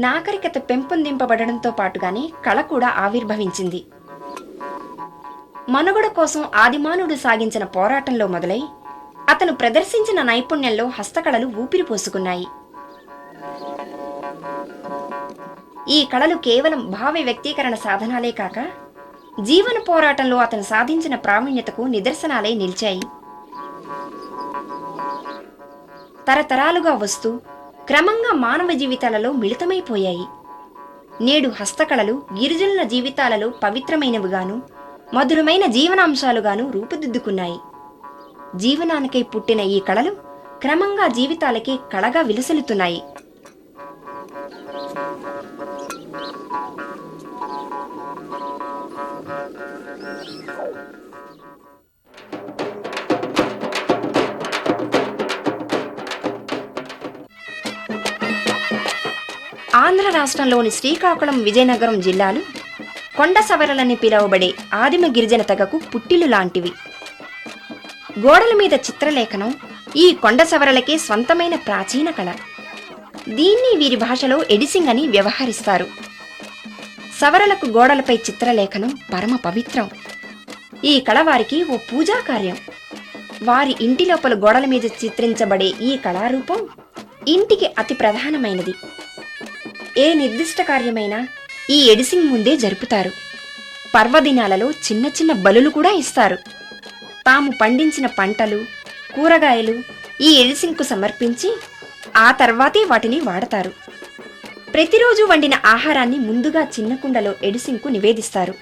నాగరికత పెంపొందింపబడడంతో పాటుగానే కళ కూడా ఆవిర్భవించింది. మనుగడ కోసం ఆదిమానవుడు సాగించిన పోరాటంలో మొదలై అతను ప్రదర్శించిన నైపుణ్యంలో హస్తకళలు ఊపిరి పోసుకున్నాయి. ఈ కళలు కేవలం భావ వ్యక్తీకరణ సాధనాలే కాక జీవన పోరాటంలో అతను సాధించిన ప్రావీణ్యతకు నిదర్శనాలై నిలిచాయి. తరతరాలుగా వస్తూ క్రమంగా మానవ జీవితాలలో మిళితమైపోయాయి. నేడు హస్తకళలు గిరిజనుల జీవితాలలో పవిత్రమైనవిగాను మధురమైన జీవనాంశాలుగాను రూపుదిద్దుకున్నాయి. జీవనానికై పుట్టిన ఈ కళలు క్రమంగా జీవితాలకి కళగా విలసిల్లుతున్నాయి. ఆంధ్ర రాష్ట్రంలోని శ్రీకాకుళం, విజయనగరం జిల్లాలు కొండ సవరలని పిలువబడే ఆదిమ గిరిజన తెగకు పుట్టిల్లు లాంటివి. గోడల మీద చిత్రలేఖనం ఈ కొండ సవరలకే స్వంతమైన ప్రాచీన కళ. దీన్ని వీరి భాషలో ఎడిసింగ్ అని వ్యవహరిస్తారు. సవరలకు గోడలపై చిత్రలేఖనం పరమ పవిత్రం. ఈ కళ వారికి ఓ పూజా కార్యం. వారి ఇంటి లోపల గోడల మీద చిత్రించబడే ఈ కళారూపం ఇంటికి అతి ప్రధానమైనది. ఏ నిర్దిష్ట కార్యమైనా ఈ ఎడిసింగ్ ముందే జరుపుతారు. పర్వదినాలలో చిన్న చిన్న బలులు కూడా ఇస్తారు. తాము పండించిన పంటలు, కూరగాయలు ఈ ఎడిసింగ్కు సమర్పించి ఆ తర్వాతే వాటిని వాడతారు. ప్రతిరోజు వండిన ఆహారాన్ని ముందుగా చిన్న కుండలో ఎడిసింగ్కు నివేదిస్తారు.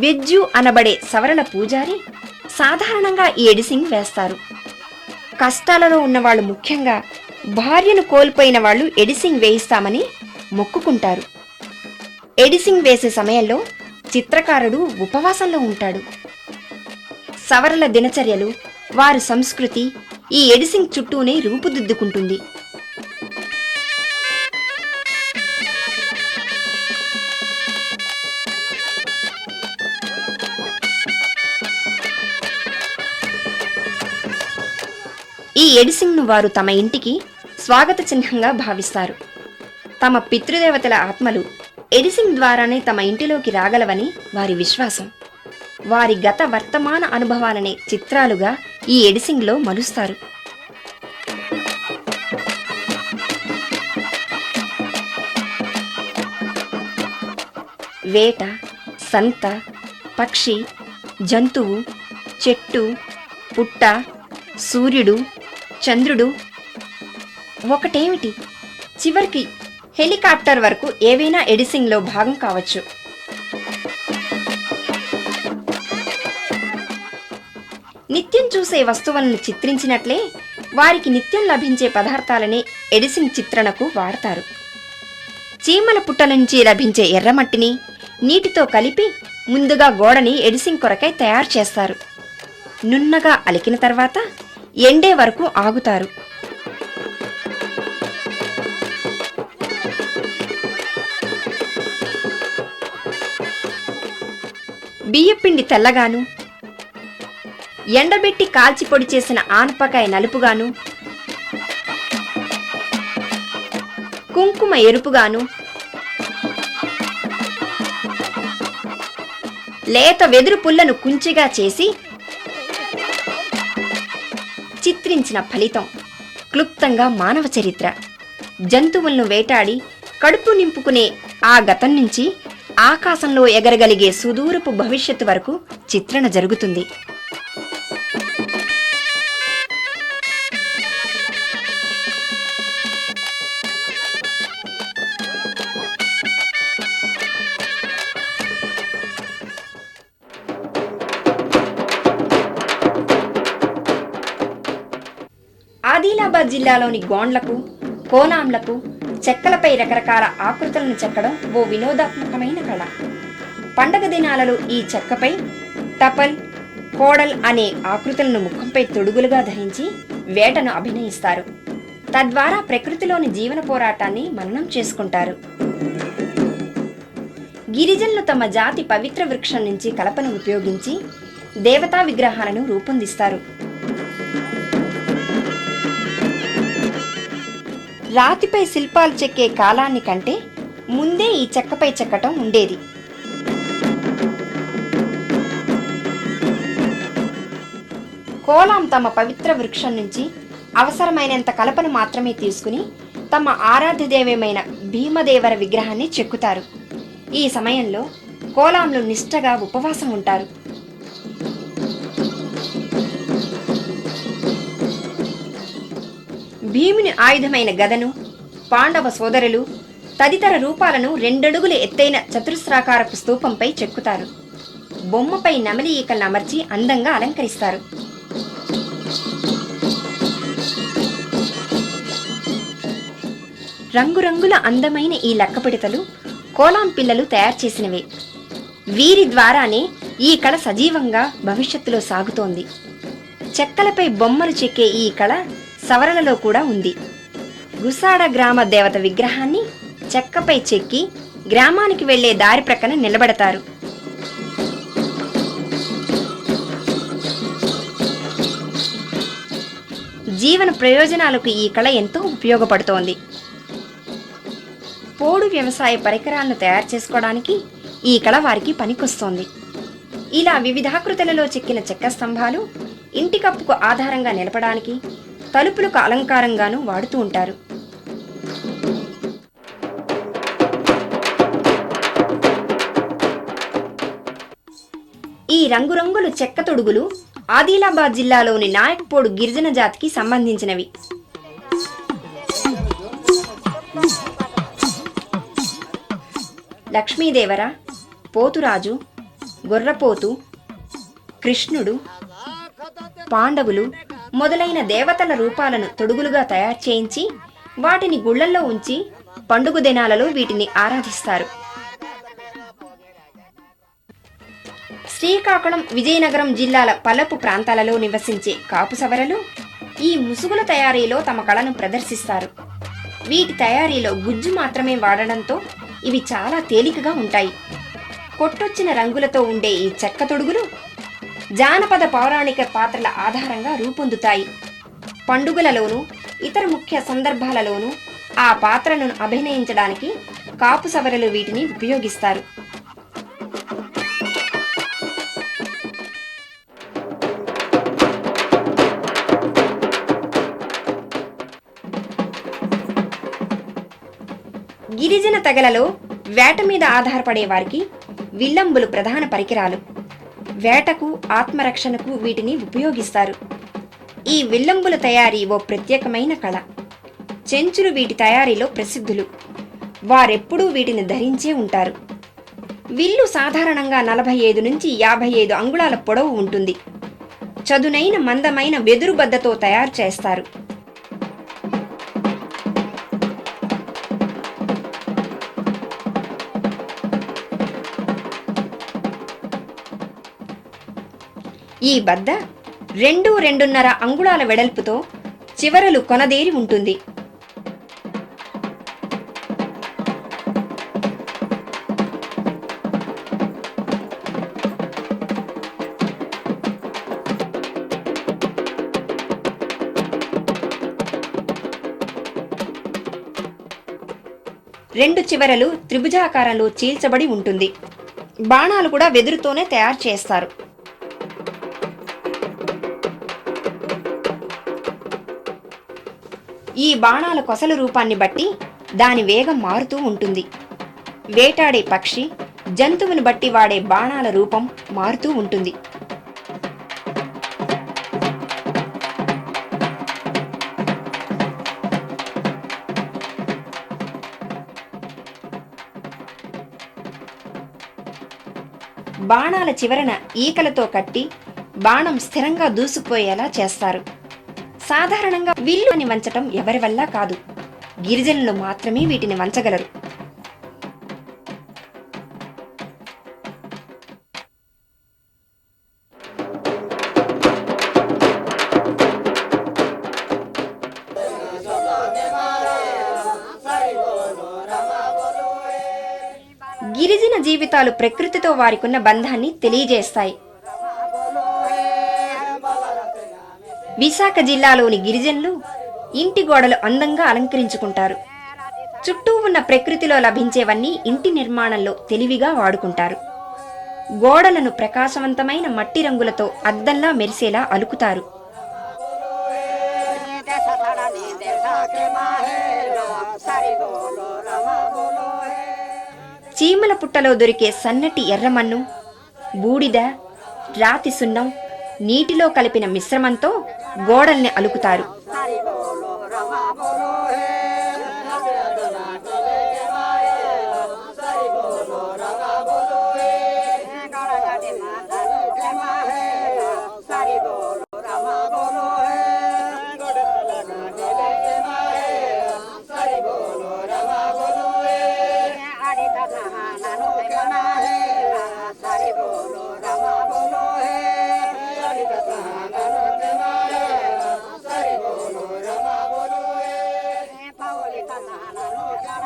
వెజ్జు అనబడే సవరల పూజారి సాధారణంగా ఈ ఎడిసింగ్ వేస్తారు. కష్టాలలో ఉన్నవాళ్లు, ముఖ్యంగా భార్యను కోల్పోయిన వాళ్ళు ఎడిసింగ్ వేయిస్తామని మొక్కుకుంటారు. ఎడిసింగ్ వేసే సమయంలో చిత్రకారుడు ఉపవాసంలో ఉంటాడు. సవరల దినచర్యలు, వారి సంస్కృతి ఈ ఎడిసింగ్ చుట్టూనే రూపుదిద్దుకుంటుంది. ఈ ఎడిసింగ్ను వారు తమ ఇంటికి స్వాగత చిహ్నంగా భావిస్తారు. తమ పితృదేవతల ఆత్మలు ఎడిసింగ్ ద్వారానే తమ ఇంటిలోకి రాగలవని వారి విశ్వాసం. వారి గత వర్తమాన అనుభవాలనే చిత్రాలుగా ఈ ఎడిసింగ్లో మలుస్తారు. వేట, సంత, పక్షి, జంతువు, చెట్టు, పుట్ట, సూర్యుడు, చంద్రుడు, ఒకటేమిటి చివరికి హెలికాప్టర్ వరకు ఏవైనా ఎడిసింగ్లో భాగం కావచ్చు. నిత్యం చూసే వస్తువులను చిత్రించినట్లే వారికి నిత్యం లభించే పదార్థాలనే ఎడిసింగ్ చిత్రణకు వాడతారు. చీమల పుట్టల నుంచి లభించే ఎర్రమట్టిని నీటితో కలిపి ముందుగా గోడని ఎడిసింగ్ కొరకై తయారు చేస్తారు. నున్నగా అలికిన తర్వాత ఎండే వరకు ఆగుతారు. బియ్యపిండి తెల్లగాను, ఎండబెట్టి కాల్చి పొడి చేసిన ఆనపకాయ నలుపుగాను, కుంకుమ ఎరుపుగాను, లేత వెదురు పుల్లను కుంచిగా చేసి చిత్రించిన ఫలితం క్లుప్తంగా మానవ చరిత్ర. జంతువులను వేటాడి కడుపు నింపుకునే ఆ గతం నుంచి ఆకాశంలో ఎగరగలిగే సుదూరపు భవిష్యత్తు వరకు చిత్రణ జరుగుతుంది. ఆదిలాబాద్ జిల్లాలోని గోండ్లకు, కోలాంలకు చెక్కలపై రకరకాల ఆకృతులను చెక్కడం ఓ వినోదాత్మకమైన కళ. పండగ దినాలలో ఈ చెక్కపై టపల్, కోడల్ అనే ఆకృతులను ముఖంపై తొడుగులుగా ధరించి వేటను అభినయిస్తారు. తద్వారా ప్రకృతిలోని జీవన పోరాటాన్ని మననం చేసుకుంటారు. గిరిజనులు తమ జాతి పవిత్ర వృక్షం నుంచి కలపను ఉపయోగించి దేవతా విగ్రహాలను రూపొందిస్తారు. రాతిపై శిల్పాలు చెక్కే కాలాన్ని కంటే ముందే ఈ చెక్కపై చెక్కటం ఉండేది. కోలాం తమ పవిత్ర వృక్షం నుంచి అవసరమైనంత కలపను మాత్రమే తీసుకుని తమ ఆరాధ్య దైవమైన భీమదేవర విగ్రహాన్ని చెక్కుతారు. ఈ సమయంలో కోలాంలు నిష్ఠగా ఉపవాసం ఉంటారు. భీముని ఆయుధమైన గదను, పాండవ సోదరులు తదితర రూపాలను 2 అడుగుల ఎత్తైన చతురస్రాకారపు స్తూపంపై చెక్కుతారు. బొమ్మపై నెమలి ఈకలను అమర్చి అందంగా అలంకరిస్తారు. రంగురంగుల అందమైన ఈ లక్కపిడతలు కోలాం పిల్లలు తయారు చేసినవే. వీరి ద్వారానే ఈ కళ సజీవంగా భవిష్యత్తులో సాగుతోంది. చెక్కలపై బొమ్మలు చెక్కే ఈ కళ సవరలలో కూడా ఉంది. గుసాడ గ్రామ దేవత విగ్రహాన్ని చెక్కపై చెక్కి గ్రామానికి వెళ్లే దారి ప్రక్కన నిలబెడతారు. జీవన ప్రయోజనాలకు ఈ కళ ఎంతో ఉపయోగపడుతోంది. పోడు వ్యవసాయ పరికరాలను తయారు చేసుకోవడానికి ఈ కళ వారికి పనికొస్తోంది. ఇలా వివిధాకృతులలో చెక్కిన చెక్క స్తంభాలు ఇంటి కప్పుకు ఆధారంగా నిలపడానికి, తలుపులకు అలంకారంగాను వాడుతూ ఉంటారు. ఈ రంగురంగులు చెక్క తొడుగులు ఆదిలాబాద్ జిల్లాలోని నాయక్పోడు గిరిజన జాతికి సంబంధించినవి. లక్ష్మీదేవర, పోతురాజు, గొర్రపోతు, కృష్ణుడు, పాండవులు మొదలైన దేవతల రూపాలను తొడుగులుగా తయారు చేయించి వాటిని గుళ్లల్లో ఉంచి పండుగ దినాలలో వీటిని ఆరాధిస్తారు. శ్రీకాకుళం, విజయనగరం జిల్లాల పల్లపు ప్రాంతాలలో నివసించే కాపు సవరలు ఈ ముసుగుల తయారీలో తమ కళను ప్రదర్శిస్తారు. వీటి తయారీలో గుజ్జు మాత్రమే వాడడంతో ఇవి చాలా తేలికగా ఉంటాయి. కొట్టొచ్చిన రంగులతో ఉండే ఈ చెక్క తొడుగులు జానపద పౌరాణిక పాత్రల ఆధారంగా రూపొందుతాయి. పండుగలలోనూ ఇతర ముఖ్య సందర్భాలలోనూ ఆ పాత్రలను అభినయించడానికి కాపు సవరలు వీటిని ఉపయోగిస్తారు. గిరిజన తెగలలో వేట మీద ఆధారపడే వారికి విల్లంబులు ప్రధాన పరికరాలు. వేటకు, ఆత్మరక్షణకు వీటిని ఉపయోగిస్తారు. ఈ విల్లంబుల తయారీ ఓ ప్రత్యేకమైన కళ. చెంచులు వీటి తయారీలో ప్రసిద్ధులు. వారెప్పుడూ వీటిని ధరించే ఉంటారు. విల్లు సాధారణంగా 45 నుంచి 55 అంగుళాల పొడవు ఉంటుంది. చదునైన మందమైన వెదురు బద్దతో తయారు చేస్తారు. ఈ బద్ద 2-2.5 అంగుళాల వెడల్పుతో చివరలు కొనదేరి ఉంటుంది. రెండు చివరలు త్రిభుజాకారంలో చీల్చబడి ఉంటుంది. బాణాలు కూడా వెదురుతోనే తయారు చేస్తారు. ఈ బాణాల కొసల రూపాన్ని బట్టి దాని వేగం మారుతూ ఉంటుంది. వేటాడే పక్షి, జంతువుని బట్టి వాడే బాణాల రూపం మారుతూ ఉంటుంది. బాణాల చివరన ఈకలతో కట్టి బాణం స్థిరంగా దూసుకుపోయేలా చేస్తారు. సాధారణంగా విల్లుని వంచటం ఎవరి వల్ల కాదు. గిరిజనులు మాత్రమే వీటిని వంచగలరు. జీవితాలు ప్రకృతితో వారికున్న బంధాన్ని తెలియజేస్తాయి. విశాఖ జిల్లాలోని గిరిజనులు ఇంటి గోడలు అందంగా అలంకరించుకుంటారు. చుట్టూ ఉన్న ప్రకృతిలో లభించేవన్నీ ఇంటి నిర్మాణంలో తెలివిగా వాడుకుంటారు. గోడలను ప్రకాశవంతమైన మట్టి రంగులతో అద్దంలా మెరిసేలా అలుకుతారు. చీమల పుట్టలో దొరికే సన్నటి ఎర్రమన్ను, బూడిద, రాతి సున్నం, నీటిలో కలిపిన మిశ్రమంతో గోడల్ని అలుకుతారు.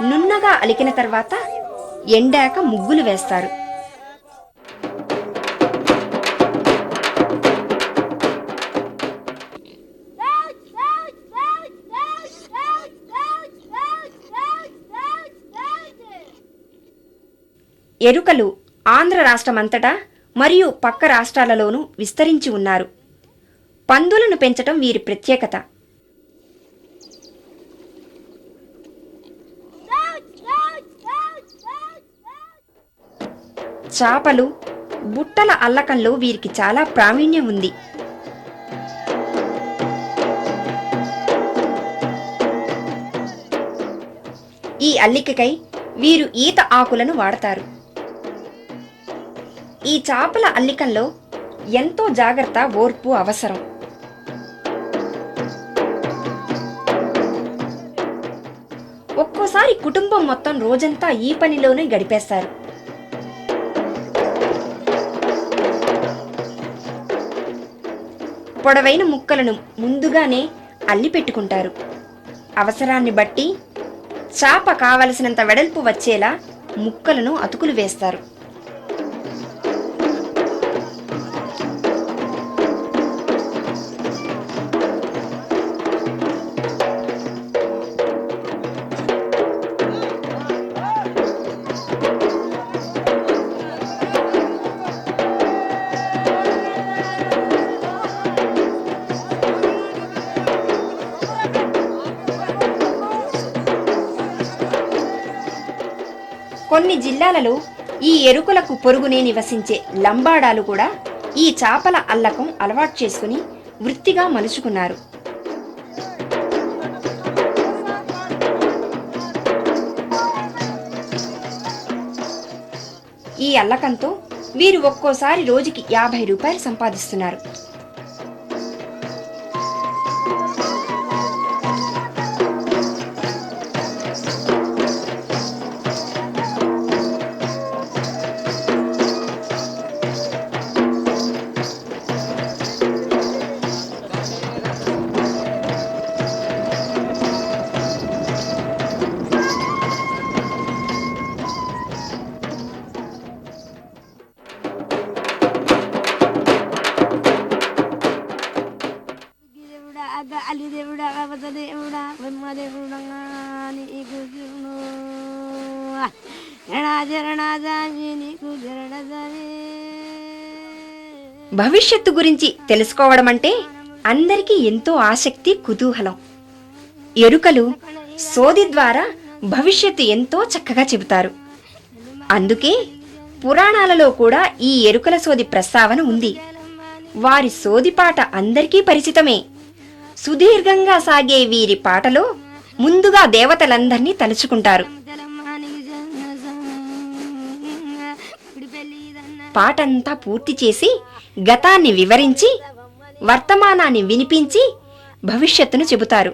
నున్నగా అలికిన తర్వాత ఎండాక ముగ్గులు వేస్తారు. ఎరుకలు ఆంధ్ర రాష్ట్రమంతటా మరియు పక్క రాష్ట్రాలలోనూ విస్తరించి ఉన్నారు. పందులను పెంచటం వీరి ప్రత్యేకత. చాపలు, బుట్టల అల్లకంలో వీరికి చాలా ప్రావీణ్యం ఉంది. ఈ అల్లికకై వీరు ఈత ఆకులను వాడతారు. ఈ చాపల అల్లికల్లో ఎంతో జాగ్రత్త, ఓర్పు అవసరం. ఒక్కోసారి కుటుంబం మొత్తం రోజంతా ఈ పనిలోనే గడిపేస్తారు. పొడవైన ముక్కలను ముందుగానే అల్లి పెట్టుకుంటారు. అవసరాన్ని బట్టి చాప కావలసినంత వెడల్పు వచ్చేలా ముక్కలను అతుకులు వేస్తారు. కొన్ని జిల్లాలలో ఈ ఎరుకలకు పొరుగునే నివసించే లంబాడాలు కూడా ఈ చాపల అల్లకం అలవాటు చేసుకుని వృత్తిగా మలుచుకున్నారు. ఈ అల్లకంతో వీరు ఒక్కోసారి రోజుకి 50 రూపాయలు సంపాదిస్తున్నారు. భవిష్యత్తు గురించి తెలుసుకోవడం అంటే అందరికీ ఎంతో ఆసక్తి, కుతూహలం. ఎరుకలు సోది ద్వారా భవిష్యత్తు ఎంతో చక్కగా చెబుతారు. అందుకే పురాణాలలో కూడా ఈ ఎరుకల సోది ప్రస్తావన ఉంది. వారి సోది పాట అందరికీ పరిచితమే. సుదీర్ఘంగా సాగే వీరి పాటలో ముందుగా దేవతలందర్నీ తలుచుకుంటారు. పాటంతా పూర్తి చేసి గతాన్ని వివరించి వర్తమానాన్ని వినిపించి భవిష్యత్తును చెబుతారు.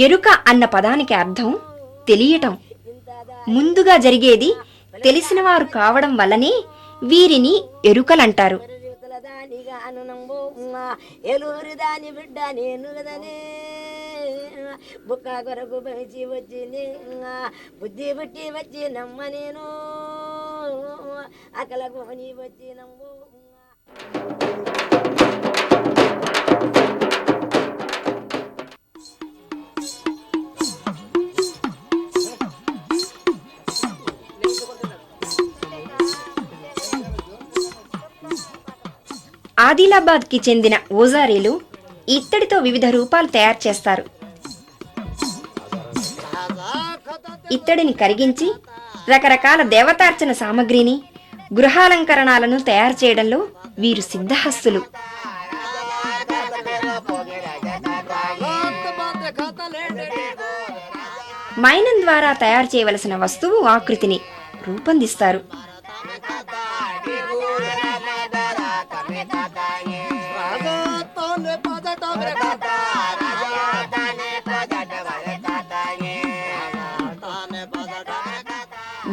ఎరుక అన్న పదానికి అర్థం తెలియటం. ముందుగా జరిగేది తెలిసినవారు కావడం వల్లనే వీరిని ఎరుకలంటారు. బుక్క కొరకు బలిచి వచ్చింది బుద్ధి బుట్టి వచ్చి నమ్మ నేను అకలకు నీ వచ్చి నమ్ము. ఆదిలాబాద్కి చెందిన ఓజారీలు ఇత్తడితో వివిధ రూపాలు తయారు చేస్తారు. ఇత్తడిని కరిగించి రకరకాల దేవతార్చన సామగ్రిని, గృహాలంకరణాలను తయారు చేయడంలో వీరు సిద్ధహస్తులు. మైనం ద్వారా తయారు చేయవలసిన వస్తువు ఆకృతిని రూపొందిస్తారు.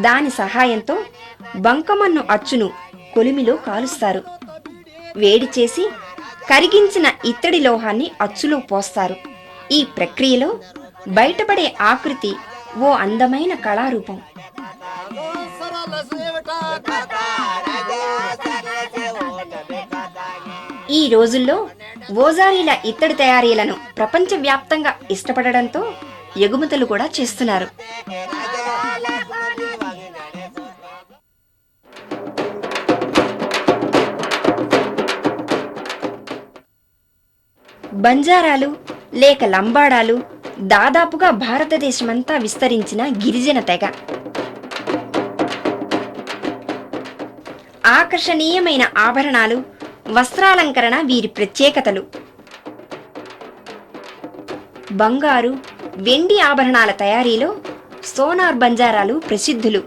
దాని సహాయంతో బంకమన్ను అచ్చును కొలిమిలో కాలుస్తారు. వేడి చేసి కరిగించిన ఇత్తడి లోహాన్ని అచ్చులో పోస్తారు. ఈ ప్రక్రియలో బయటపడే ఆకృతి ఓ అందమైన కళారూపం. ఈ రోజుల్లో ఓజారీల ఇత్తడి తయారీలను ప్రపంచవ్యాప్తంగా ఇష్టపడడంతో ఎగుమతులు కూడా చేస్తున్నారు. బంజారాలు లేక లంబాడాలు దాదాపుగా భారతదేశమంతా విస్తరించిన గిరిజన తెగ. ఆకర్షణీయమైన ఆభరణాలు, వస్త్రాలంకరణ వీరి ప్రత్యేకతలు. బంగారు, వెండి ఆభరణాల తయారీలో సోనార్ బంజారాలు ప్రసిద్ధులు.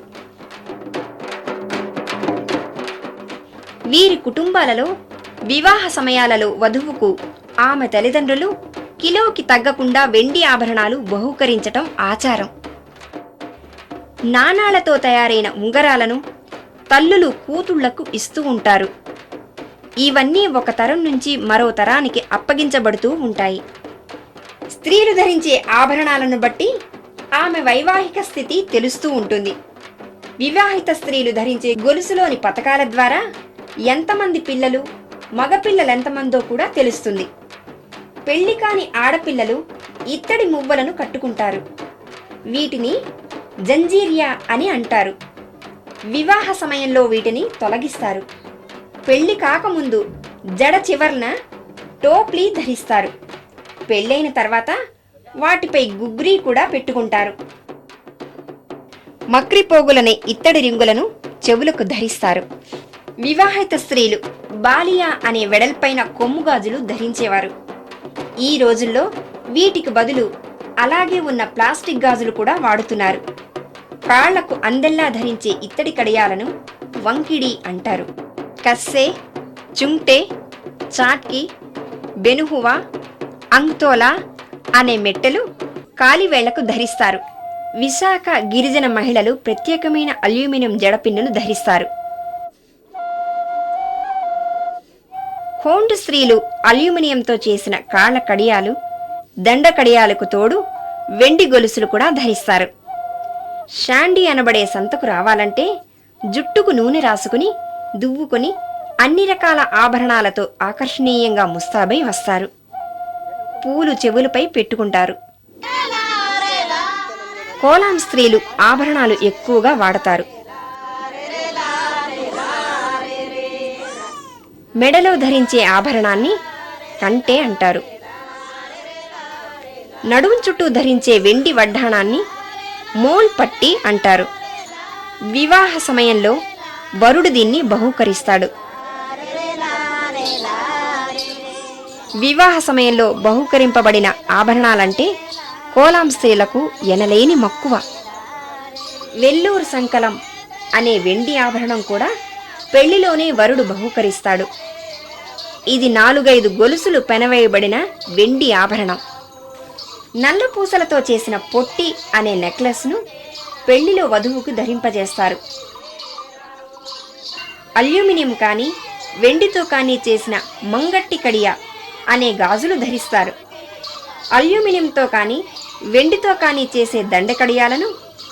వీరి కుటుంబాలలో వివాహ సమయాలలో వధువుకు ఆమె తల్లిదండ్రులు కిలోకి తగ్గకుండా వెండి ఆభరణాలు బహూకరించటం ఆచారం. నాణాలతో తయారైన ఉంగరాలను తల్లులు కూతుళ్లకు ఇస్తూ ఉంటారు. ఇవన్నీ ఒక తరం నుంచి మరో తరానికి అప్పగించబడుతూ ఉంటాయి. స్త్రీలు ధరించే ఆభరణాలను బట్టి ఆమె వైవాహిక స్థితి తెలుస్తూ ఉంటుంది. వివాహిత స్త్రీలు ధరించే గొలుసులోని పతకాల ద్వారా ఎంతమంది పిల్లలు, మగపిల్లలెంతమందో కూడా తెలుస్తుంది. పెళ్లి కాని ఆడపిల్లలు ఇత్తడి మువ్వలను కట్టుకుంటారు. వీటిని జంజీరియా అని అంటారు. వివాహ సమయంలో వీటిని తొలగిస్తారు. పెళ్లి కాకముందు జడ చివర్న టోప్లీ ధరిస్తారు. పెళ్ళైన తర్వాత వాటిపై గుగ్రీ కూడా పెట్టుకుంటారు. మక్రి పోగులనే ఇత్తడి రింగులను చెవులకు ధరిస్తారు. వివాహిత స్త్రీలు బాలియా అనే వెడల్పైన కొమ్ము గాజులు ధరించేవారు. ఈ రోజుల్లో వీటికి బదులు అలాగే ఉన్న ప్లాస్టిక్ గాజులు కూడా వాడుతున్నారు. కాళ్లకు అందెల్లా ధరించే ఇత్తడి కడియాలను వంకిడి అంటారు. కస్సే, చుంగ్టే, చాట్కి, బెనుహువా, అంగ్తోలా అనే మెట్టెలు కాలివేళ్లకు ధరిస్తారు. విశాఖ గిరిజన మహిళలు ప్రత్యేకమైన అల్యూమినియం జడపిన్నులు ధరిస్తారు. హోండ్ స్త్రీలు అల్యూమినియంతో చేసిన కాళ్ల కడియాలు, దండ కడియాలకు తోడు వెండి గొలుసులు కూడా ధరిస్తారు. షాండీ అనబడే సంతకు రావాలంటే జుట్టుకు నూనె రాసుకుని దువ్వుకొని అన్ని రకాల ఆభరణాలతో ఆకర్షణీయంగా ముస్తాబై వస్తారు. పూలు చెవులపై పెట్టుకుంటారు. కోలాం స్త్రీలు ఆభరణాలు ఎక్కువగా వాడతారు. మెడలో ధరించే ఆభరణాన్ని కంటే అంటారు. నడుము చుట్టూ ధరించే వెండి వడ్డాణాన్ని మోల్ పట్టి అంటారు. వివాహ సమయంలో వరుడు దీన్ని బహూకరిస్తాడు. వివాహ సమయంలో బహూకరింపబడిన ఆభరణాలంటే కోలాం స్త్రీలకు ఎనలేని మక్కువ. వెల్లూరు సంకలం అనే వెండి ఆభరణం కూడా పెళ్లిలోనే వరుడు బహూకరిస్తాడు. ఇది 4-5 గొలుసులు పెనవేయబడిన వెండి ఆభరణం. నల్ల పూసలతో చేసిన పొట్టి అనే నెక్లెస్ను పెళ్లిలో వధువుకు ధరింపజేస్తారు. అల్యూమినియం కానీ వెండితో కానీ చేసిన మంగట్టి కడియ అనే గాజులు ధరిస్తారు. అల్యూమినియంతో కానీ వెండితో కానీ చేసే దండకడియాలను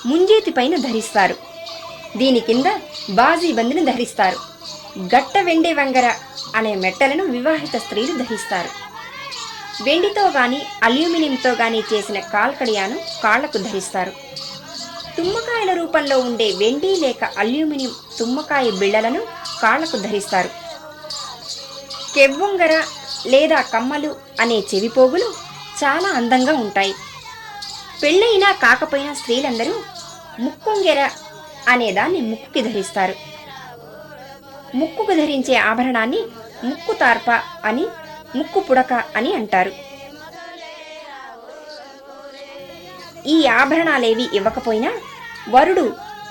ముంజేతిపైన ధరిస్తారు. దీని కింద బాజీబందిని ధరిస్తారు. గట్ట వెండి వంగర అనే మెట్టలను వివాహిత స్త్రీలు ధరిస్తారు. వెండితో గాని అల్యూమినియంతో గాని చేసిన కాల్కడియాను కాళ్లకు ధరిస్తారు. తుమ్మకాయల రూపంలో ఉండే వెండి లేక అల్యూమినియం తుమ్మకాయ బిళ్లలను కాళ్లకు ధరిస్తారు. కెవ్వొంగర లేదా కమ్మలు అనే చెవిపోగులు చాలా అందంగా ఉంటాయి. పెళ్ళైనా కాకపోయినా స్త్రీలందరూ ముక్కొంగెర అనే దాన్ని ముక్కుకి ధరిస్తారు. ముక్కుకు ధరించే ఆభరణాన్ని ముక్కు తార్ప అని, ముక్కు పుడక అని అంటారు. ఈ ఆభరణాలేవి ఇవ్వకపోయినా వరుడు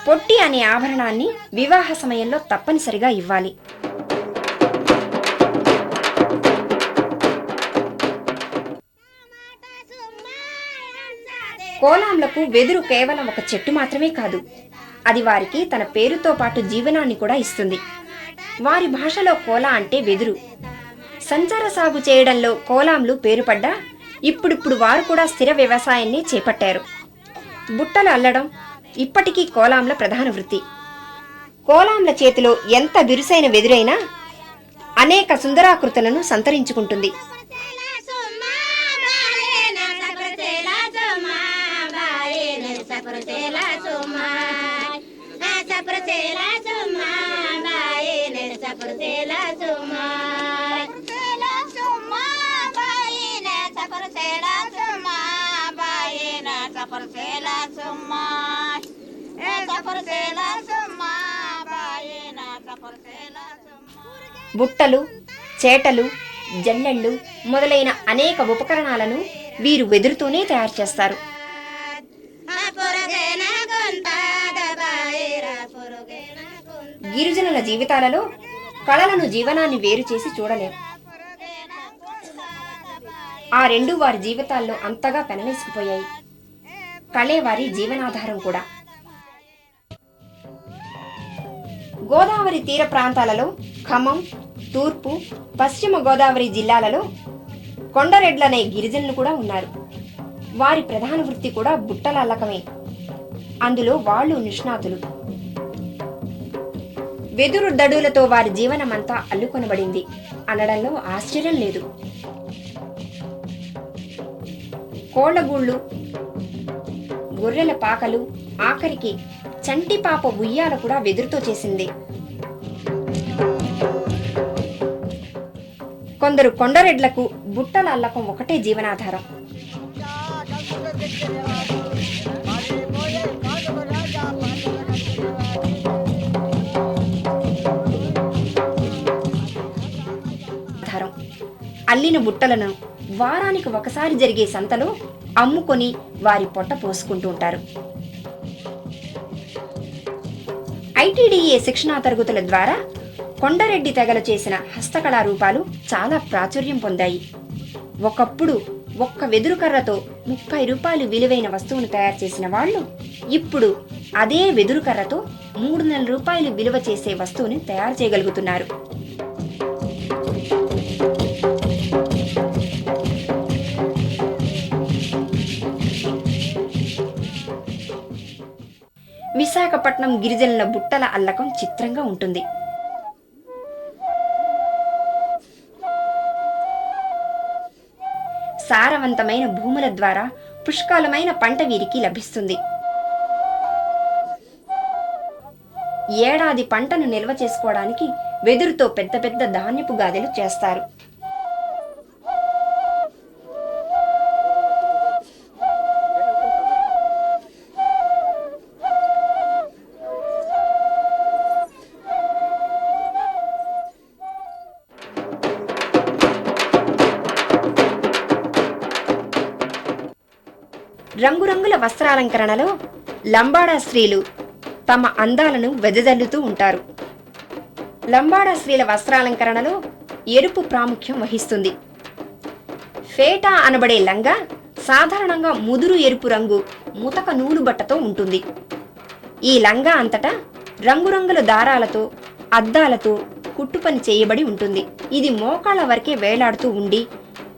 పొట్టి అనే ఆభరణాన్ని వివాహ సమయంలో తప్పనిసరిగా ఇవ్వాలి. కోలాంలకు వెదురు కేవలం ఒక చెట్టు మాత్రమే కాదు, అది వారికి తన పేరుతో పాటు జీవనాన్ని కూడా ఇస్తుంది. వారి భాషలో కోలా అంటే వెదురు. సంచార సాగు చేయడంలో కోలాంలు పేరుపడ్డా ఇప్పుడిప్పుడు వారు కూడా స్థిర వ్యవసాయాన్ని చేపట్టారు. బుట్టలు అల్లడం ఇప్పటికీ కోలాంల ప్రధాన వృత్తి. కోలాంల చేతిలో ఎంత బిరుసైన వెదురైనా అనేక సుందరాకృతులను సంతరించుకుంటుంది. బుట్టలు, చేటలు, జల్లెళ్ళు మొదలైన అనేక ఉపకరణాలను వీరు వెదురుతోనే తయారు చేస్తారు. గిరిజనుల జీవితాలలో కళలను జీవనాన్ని వేరు చేసి చూడలేం. ఆ రెండు వారి జీవితాల్లో అంతగా పెనవేసుకుపోయాయి. కళే వారి జీవనాధారం కూడా. గోదావరి తీర ప్రాంతాలలో ఖమ్మం, తూర్పు, పశ్చిమ గోదావరి జిల్లాలలో కొండరెడ్లనే గిరిజనులు కూడా ఉన్నారు. వారి ప్రధాన వృత్తి కూడా బుట్టల అల్లకమే. అందులో వాళ్ళు నిష్ణాతులు. వెదురు దడులతో వారి జీవనమంతా అల్లుకొనబడింది అనడంలో ఆశ్చర్యం లేదు. కోళ్లగూళ్ళు, గొర్రెల పాకలు, ఆఖరికి చంటి పాప ఉయ్యాల కూడా వెదురుతో చేసింది. కొందరు కొండరెడ్లకు బుట్టల అల్లకం ఒకటే జీవనాధారం. అల్లిన బుట్టలను వారానికి ఒకసారి జరిగే సంతలో అమ్ముకొని వారి పొట్ట పోసుకుంటూ ఉంటారు. ఐటీడీఏ శిక్షణా తరగతుల ద్వారా కొండరెడ్డి తెగలు చేసిన హస్తకళా రూపాలు చాలా ప్రాచుర్యం పొందాయి. ఒకప్పుడు ఒక్క వెదురు కర్రతో 30 రూపాయలు విలువైన వస్తువును తయారు చేసిన వాళ్ళు ఇప్పుడు అదే వెదురు కర్రతో 300 రూపాయలు విలువ చేసే వస్తువుని తయారు చేయగలుగుతున్నారు. విశాఖపట్నం గిరిజనుల బుట్టల అల్లకం చిత్రంగా ఉంటుంది. సారవంతమైన భూముల ద్వారా పుష్కలమైన పంట వీరికి లభిస్తుంది. ఏడాది పంటను నిల్వ చేసుకోవడానికి వెదురుతో పెద్ద పెద్ద ధాన్యపు గాదెలు చేస్తారు. రంగురంగుల వస్త్రాలంకరణలో లంబాడా స్త్రీలు తమ అందాలను వెదజల్లుతూ ఉంటారు. లంబాడా స్త్రీల వస్త్రాలంకరణలో ఎరుపు ప్రాముఖ్యం వహిస్తుంది. ఫేటా అనబడే లంగా సాధారణంగా ముదురు ఎరుపు రంగు ముతక నూలు బట్టతో ఉంటుంది. ఈ లంగా అంతటా రంగురంగుల దారాలతో, అద్దాలతో కుట్టుపని చేయబడి ఉంటుంది. ఇది మోకాళ్ల వరకే వేలాడుతూ ఉండి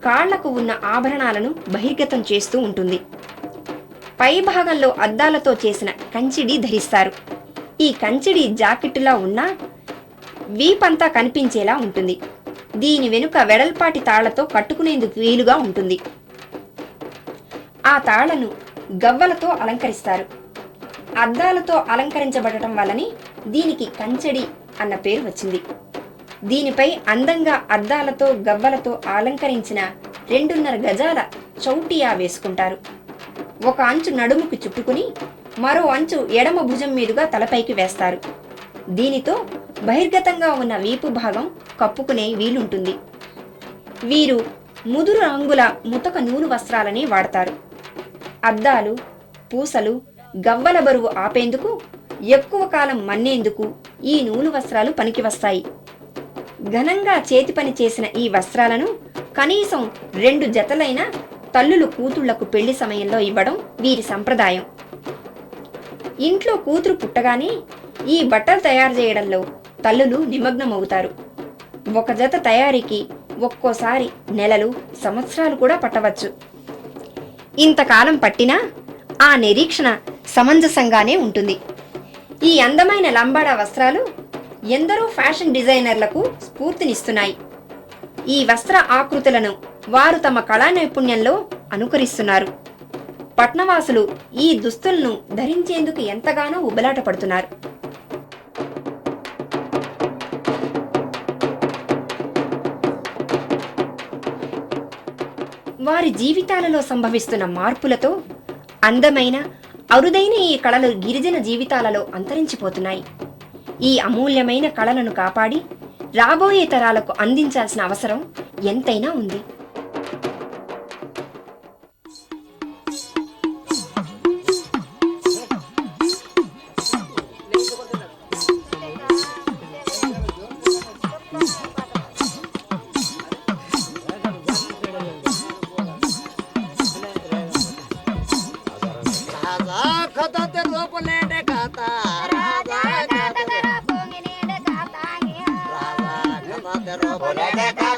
కాళ్లకు ఉన్న ఆభరణాలను బహిర్గతం చేస్తూ ఉంటుంది. పై భాగంలో అద్దాలతో చేసిన కంచిడి ధరిస్తారు. ఈ కంచిడి జాకెట్టులా ఉన్నా వీపంతా కనిపించేలా ఉంటుంది. దీని వెనుక వెడల్పాటి తాళ్లతో కట్టుకునేందుకు వీలుగా ఉంటుంది. ఆ తాళ్లను గవ్వలతో అలంకరిస్తారు. అద్దాలతో అలంకరించబడటం వలని దీనికి కంచెడి అన్న పేరు వచ్చింది. దీనిపై అందంగా అద్దాలతో గవ్వలతో అలంకరించిన 2.5 గజాల చౌటియా వేసుకుంటారు. ఒక అంచు నడుముకు చుట్టుకుని మరో అంచు ఎడమ భుజం మీదుగా తలపైకి వేస్తారు. దీనితో బహిర్గతంగా ఉన్న వీపు భాగం కప్పుకునే వీలుంటుంది. వీరు ముదురు రంగుల ముతక నూలు వస్త్రాలని వాడతారు. అద్దాలు, పూసలు, గవ్వల బరువు ఆపేందుకు, ఎక్కువ కాలం మన్నేందుకు ఈ నూలు వస్త్రాలు పనికి వస్తాయి. ఘనంగా చేతి పని చేసిన ఈ వస్త్రాలను కనీసం 2 జతలైన తల్లులు కూతుళ్లకు పెళ్లి సమయంలో ఇవ్వడం వీరి సంప్రదాయం. ఇంట్లో కూతురు పుట్టగానే ఈ బట్టలు తయారు చేయడంలో తల్లులు నిమగ్నమవుతారు. ఒక జత తయారీకి ఒక్కోసారి నెలలు, సంవత్సరాలు కూడా పట్టవచ్చు. ఇంతకాలం పట్టినా ఆ నిరీక్షణ సమంజసంగానే ఉంటుంది. ఈ అందమైన లంబాడా వస్త్రాలు ఎందరో ఫ్యాషన్ డిజైనర్లకు స్ఫూర్తినిస్తున్నాయి. ఈ వస్త్ర ఆకృతులను వారు తమ కళా నైపుణ్యంలో అనుకరిస్తున్నారు. పట్నవాసులు ఈ దుస్తులను ధరించేందుకు ఎంతగానో ఉబలాట పడుతున్నారు. వారి జీవితాలలో సంభవిస్తున్న మార్పులతో అందమైన, అరుదైన ఈ కళలు గిరిజన జీవితాలలో అంతరించిపోతున్నాయి. ఈ అమూల్యమైన కళలను కాపాడి రాబోయే తరాలకు అందించాల్సిన అవసరం ఎంతైనా ఉంది. రాజా